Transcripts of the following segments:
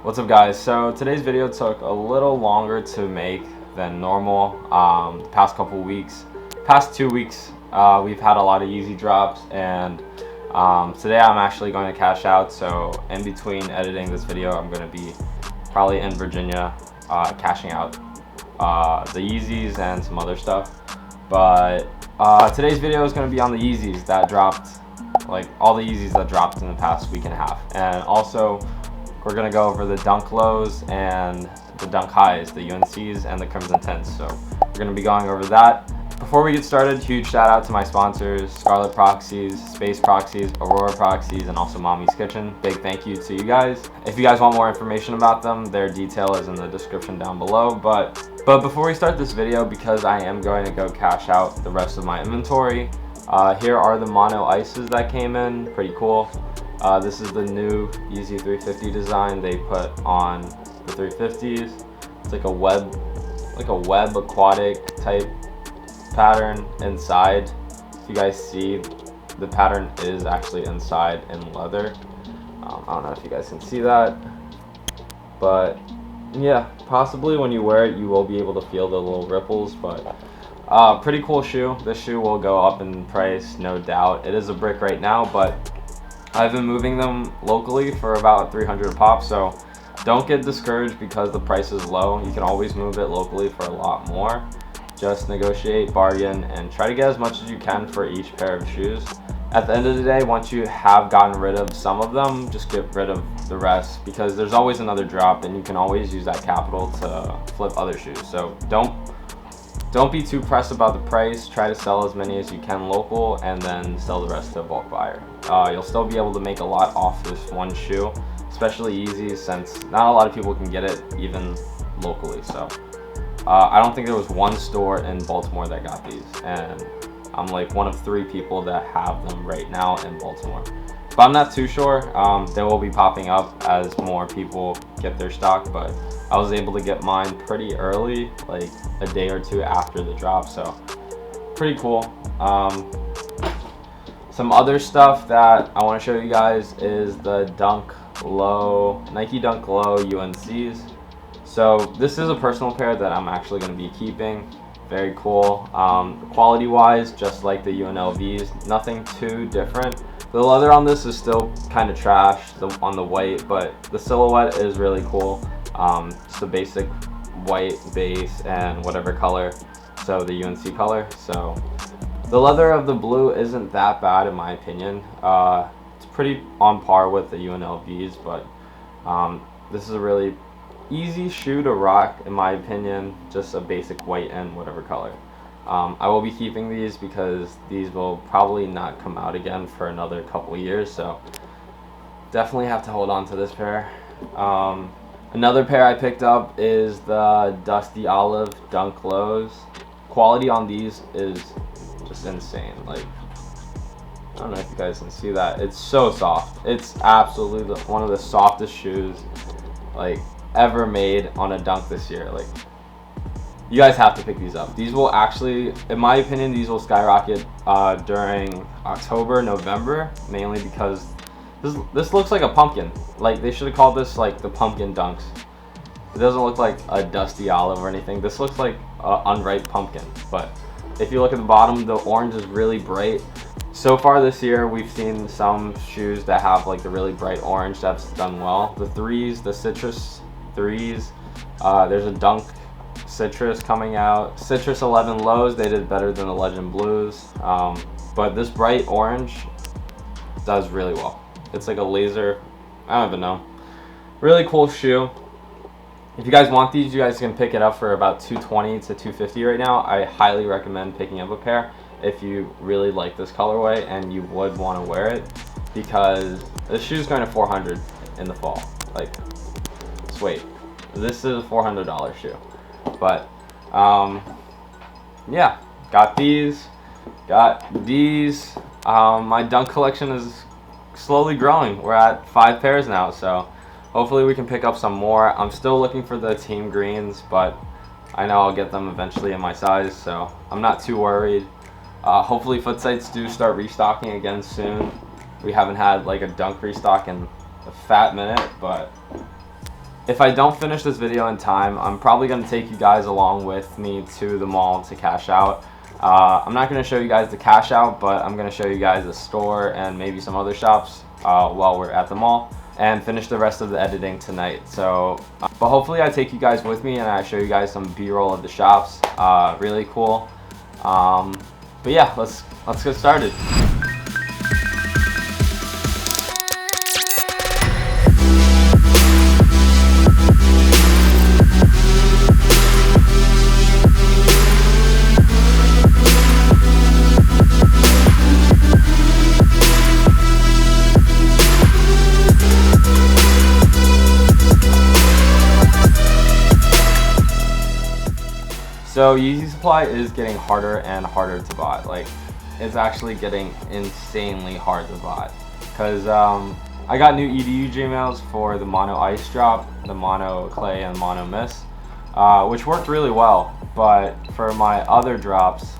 What's up, guys? So today's video took a little longer to make than normal. The past 2 weeks, we've had a lot of Yeezy drops, and today I'm actually going to cash out. So in between editing this video, I'm going to be probably in Virginia cashing out the Yeezys and some other stuff. But today's video is going to be on the Yeezys that dropped, like all the Yeezys that dropped in the past week and a half, and also we're going to go over the Dunk Lows and the Dunk Highs, the UNCs and the Crimson Tints. So we're going to be going over that. Before we get started, huge shout out to my sponsors, Scarlet Proxies, Space Proxies, Aurora Proxies, and also Mami's Kitchen. Big thank you to you guys. If you guys want more information about them, their detail is in the description down below. But before we start this video, because I am going to go cash out the rest of my inventory, here are the Mono Ices that came in. Pretty cool. This is the new Yeezy 350 design they put on the 350s. It's like a web aquatic type pattern inside. If you guys see, the pattern is actually inside in leather. I don't know if you guys can see that, but yeah, possibly when you wear it you will be able to feel the little ripples. But pretty cool shoe. This shoe will go up in price, no doubt. It is a brick right now, but I've been moving them locally for about 300 a pop, so don't get discouraged because the price is low. You can always move it locally for a lot more. Just negotiate, bargain, and try to get as much as you can for each pair of shoes. At the end of the day, once you have gotten rid of some of them, just get rid of the rest, because there's always another drop and you can always use that capital to flip other shoes. So don't be too pressed about the price. Try to sell as many as you can local and then sell the rest to a bulk buyer. You'll still be able to make a lot off this one shoe, especially Yeezys, since not a lot of people can get it even locally. So I don't think there was one store in Baltimore that got these, and I'm like one of 3 people that have them right now in Baltimore. But I'm not too sure. They will be popping up as more people get their stock, but I was able to get mine pretty early, like a day or 2 after the drop, so pretty cool. Some other stuff that I want to show you guys is the Nike Dunk Low UNCs. So this is a personal pair that I'm actually going to be keeping. Very cool. Quality wise, just like the UNLVs, nothing too different. The leather on this is still kind of trash on the white, but the silhouette is really cool. It's the basic white base and whatever color, so the UNC color. So the leather of the blue isn't that bad in my opinion. It's pretty on par with the UNLVs, but this is a really easy shoe to rock in my opinion. Just a basic white and whatever color. I will be keeping these because these will probably not come out again for another couple years, so definitely have to hold on to this pair. Another pair I picked up is the Dusty Olive Dunk Lows. Quality on these is just insane. Like, I don't know if you guys can see that. It's so soft. It's absolutely one of the softest shoes like ever made on a dunk this year. Like, you guys have to pick these up. These will actually, in my opinion, these will skyrocket during October, November, mainly because this looks like a pumpkin. Like, they should have called this like the pumpkin dunks. It doesn't look like a dusty olive or anything. This looks like an unripe pumpkin. But if you look at the bottom, the orange is really bright. So far this year, we've seen some shoes that have like the really bright orange that's done well. The threes, the citrus threes, there's a Dunk Citrus coming out. Citrus 11 Lows, they did better than the Legend Blues. But this bright orange does really well. It's like a laser, I don't even know. Really cool shoe. If you guys want these, you guys can pick it up for about $220 to $250 right now. I highly recommend picking up a pair if you really like this colorway and you would want to wear it, because this shoe's going to $400 in the fall. Like, sweet. This is a $400 shoe. But yeah, got these. My dunk collection is slowly growing. We're at 5 pairs now, so hopefully we can pick up some more. I'm still looking for the team greens, but I know I'll get them eventually in my size, so I'm not too worried. Hopefully Footsites do start restocking again soon. We haven't had like a dunk restock in a fat minute, but if I don't finish this video in time, I'm probably going to take you guys along with me to the mall to cash out. I'm not going to show you guys the cash out, but I'm going to show you guys the store and maybe some other shops while we're at the mall, and finish the rest of the editing tonight. So, but hopefully I take you guys with me and I show you guys some B-roll of the shops. Really cool. But yeah, let's get started. So Yeezy Supply is getting harder and harder to buy. Like, it's actually getting insanely hard to buy. Cause I got new EDU Gmails for the Mono Ice drop, the Mono Clay and Mono Mist, which worked really well. But for my other drops,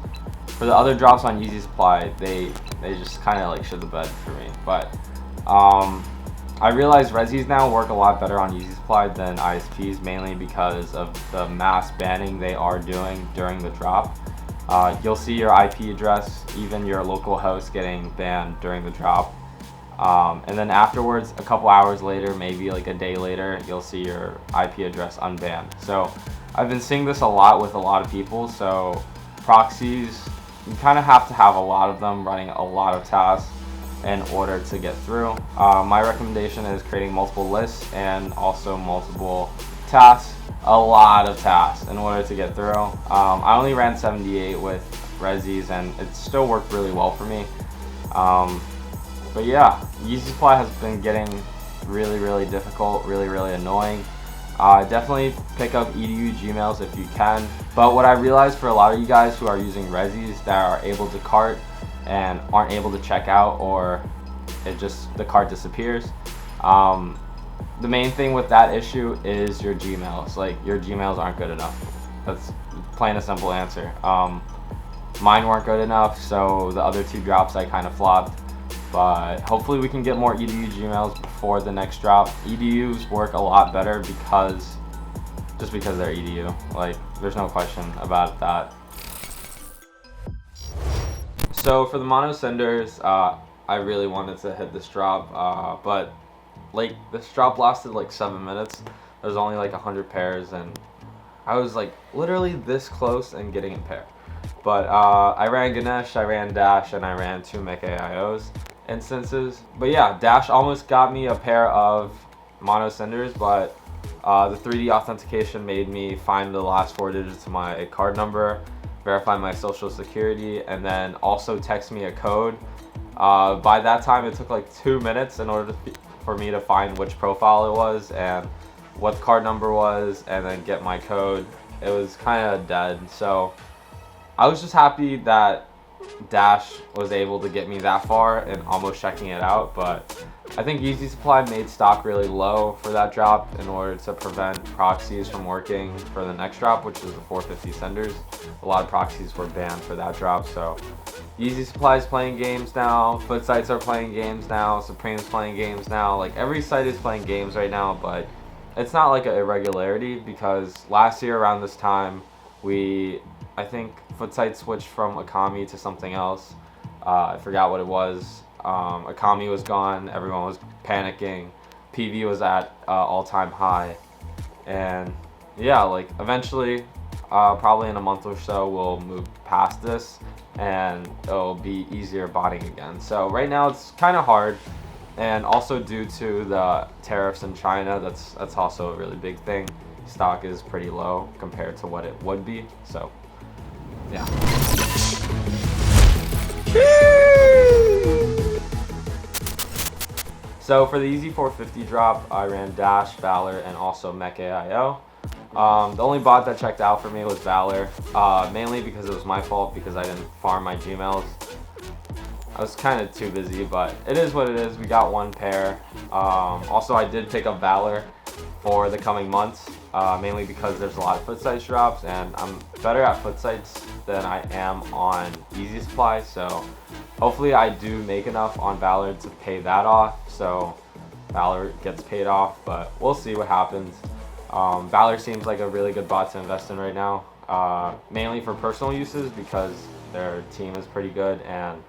on Yeezy Supply, they just kind of like shit the bed for me. But I realize resis now work a lot better on Yeezy Supply than ISPs, mainly because of the mass banning they are doing during the drop. You'll see your IP address, even your local host, getting banned during the drop. And then afterwards, a couple hours later, maybe like a day later, you'll see your IP address unbanned. So I've been seeing this a lot with a lot of people. So proxies, you kind of have to have a lot of them running a lot of tasks in order to get through. My recommendation is creating multiple lists and also multiple tasks, a lot of tasks in order to get through. I only ran 78 with resis and it still worked really well for me. But yeah, Yeezy Supply has been getting really difficult, really annoying. Definitely pick up EDU Gmails if you can. But what I realized for a lot of you guys who are using resis that are able to cart and aren't able to check out, or the cart disappears. The main thing with that issue is your Gmails. Like, your Gmails aren't good enough. That's plain and simple answer. Mine weren't good enough, so the other two drops I kind of flopped. But hopefully we can get more EDU Gmails before the next drop. EDUs work a lot better because they're EDU. Like, there's no question about that. So for the Mono Cinders, I really wanted to hit this drop, but like this drop lasted like 7 minutes. There was only like 100 pairs, and I was like literally this close and getting a pair. But I ran Ganesh, I ran Dash, and I ran 2 MechAIOs instances. But yeah, Dash almost got me a pair of Mono Cinders, but the 3D authentication made me find the last 4 digits of my card number, verify my social security, and then also text me a code. By that time, it took like 2 minutes in order for me to find which profile it was and what the card number was, and then get my code. It was kind of dead. So I was just happy that Dash was able to get me that far and almost checking it out. But I think Yeezy Supply made stock really low for that drop in order to prevent proxies from working for the next drop, which is the 450 Cinders. A lot of proxies were banned for that drop. So Yeezy Supply is playing games now, Foot Sites are playing games now, Supreme's playing games now. Like, every site is playing games right now, but it's not like an irregularity, because last year around this time, I think Foot Sites switched from Akami to something else. I forgot what it was. Akami was gone, everyone was panicking, PV was at all-time high, and yeah, like eventually, probably in a month or so, we'll move past this and it'll be easier botting again. So right now it's kind of hard, and also due to the tariffs in China, that's also a really big thing. Stock is pretty low compared to what it would be, so yeah. So for the Yeezy 450 drop, I ran Dash, Valor, and also MechAIO. The only bot that checked out for me was Valor, mainly because it was my fault because I didn't farm my Gmails. I was kind of too busy, but it is what it is. We got 1 pair. Also, I did pick up Valor for the coming months, mainly because there's a lot of Foot Sites drops, and I'm better at Foot Sites than I am on Yeezy Supply, so hopefully I do make enough on Valor to pay that off, so Valor gets paid off, but we'll see what happens. Valor seems like a really good bot to invest in right now, mainly for personal uses because their team is pretty good, and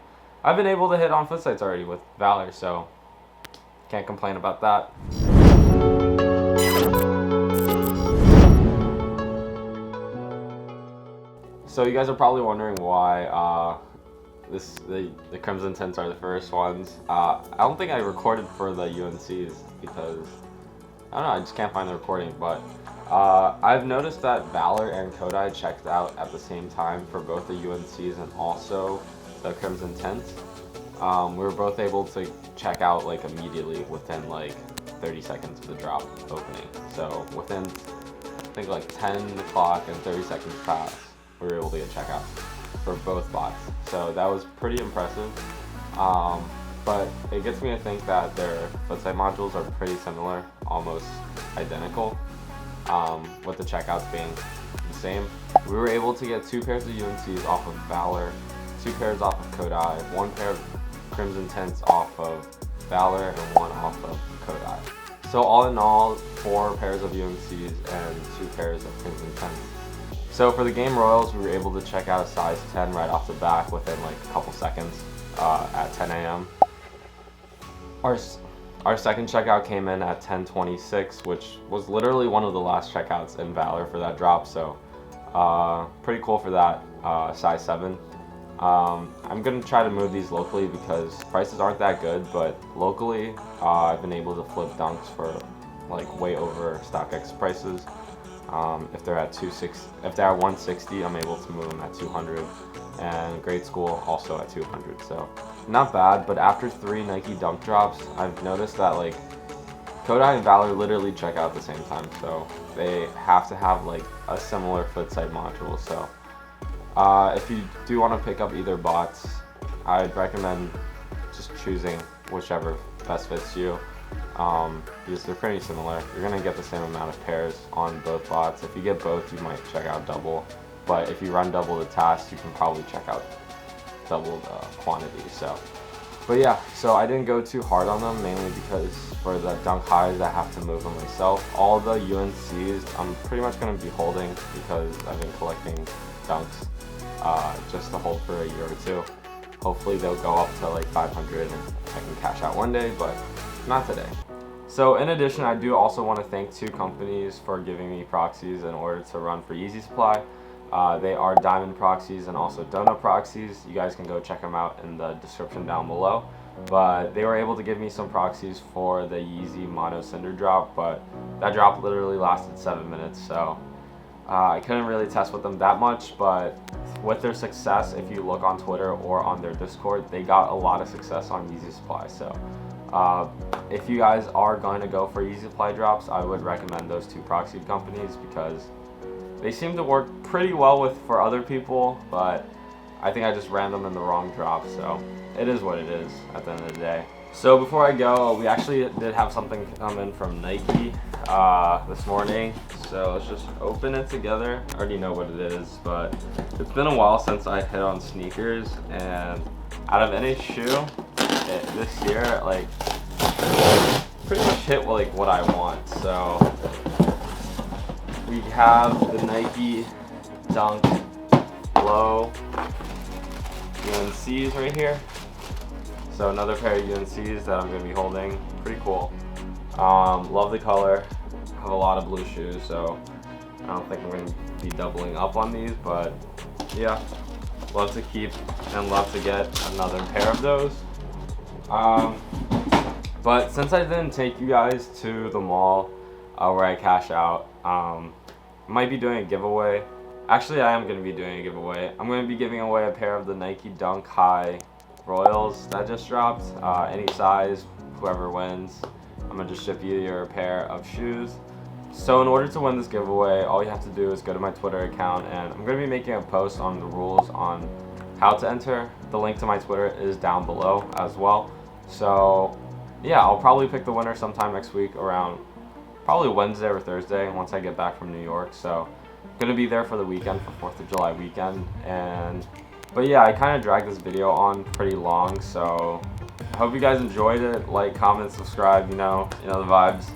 I've been able to hit on foot sites already with Valor, so can't complain about that. So you guys are probably wondering why the Crimson Tints are the first ones. I don't think I recorded for the UNCs because I don't know, I just can't find the recording, but I've noticed that Valor and Kodai checked out at the same time for both the UNCs and also the Crimson Tints. We were both able to check out like immediately within like 30 seconds of the drop opening. So within, I think like 10 o'clock and 30 seconds passed, we were able to get checkout for both bots. So that was pretty impressive. But it gets me to think that their footsite modules are pretty similar, almost identical, with the checkouts being the same. We were able to get 2 pairs of UNCs off of Valor, 2 pairs off of Kodai, 1 pair of Crimson Tints off of Valor, and 1 off of Kodai. So all in all, 4 pairs of UNCs and 2 pairs of Crimson Tints. So for the game Royals, we were able to check out a size 10 right off the bat within like a couple seconds at 10 a.m. Our second checkout came in at 10:26, which was literally one of the last checkouts in Valor for that drop, so pretty cool for that, size 7. I'm going to try to move these locally because prices aren't that good, but locally I've been able to flip dunks for like way over StockX prices. If they're at 160, I'm able to move them at 200, and grade school also at 200. So not bad, but after 3 Nike dunk drops, I've noticed that like Kodai and Valor literally check out at the same time, so they have to have like a similar foot site module. So if you do want to pick up either bots, I'd recommend just choosing whichever best fits you. Because they're pretty similar. You're going to get the same amount of pairs on both bots. If you get both, you might check out double, but if you run double the task, you can probably check out double the quantity. But yeah, so I didn't go too hard on them, mainly because for the dunk highs I have to move them myself. All the UNCs I'm pretty much going to be holding because I've been collecting dunks just to hold for a year or 2. Hopefully they'll go up to like 500 and I can cash out one day, but not today. So in addition, I do also want to thank 2 companies for giving me proxies in order to run for Yeezy Supply. They are Diamond Proxies and also Donut Proxies. You guys can go check them out in the description down below. But they were able to give me some proxies for the Yeezy Mono Cinder drop, but that drop literally lasted 7 minutes, so I couldn't really test with them that much. But with their success, if you look on Twitter or on their Discord, they got a lot of success on Yeezy Supply. So if you guys are going to go for Yeezy Supply drops, I would recommend those 2 proxy companies because they seem to work pretty well for other people, but I think I just ran them in the wrong drop, so it is what it is at the end of the day. So before I go, we actually did have something come in from Nike this morning, so let's just open it together. I already know what it is, but it's been a while since I hit on sneakers, and out of any shoe this year, like pretty much hit like what I want. So we have the Nike Dunk Low UNCs right here. So another pair of UNCs that I'm going to be holding. Pretty cool. Love the color. Have a lot of blue shoes, so I don't think I'm going to be doubling up on these, but yeah, love to keep and love to get another pair of those. But since I didn't take you guys to the mall where I cash out, I might be doing a giveaway. Actually, I am going to be doing a giveaway. I'm going to be giving away a pair of the Nike Dunk High Royals that just dropped. Any size, whoever wins, I'm going to just ship you your pair of shoes. So in order to win this giveaway, all you have to do is go to my Twitter account, and I'm going to be making a post on the rules on how to enter. The link to my Twitter is down below as well. So yeah, I'll probably pick the winner sometime next week around probably Wednesday or Thursday once I get back from New York. So I'm going to be there for the weekend, for 4th of July weekend. But yeah, I kind of dragged this video on pretty long, so I hope you guys enjoyed it. Like, comment, subscribe, you know the vibes.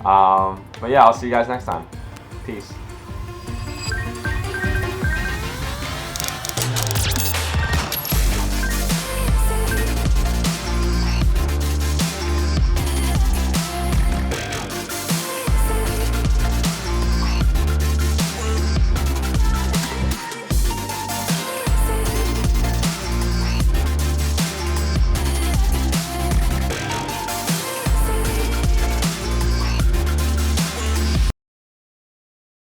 But yeah, I'll see you guys next time. Peace.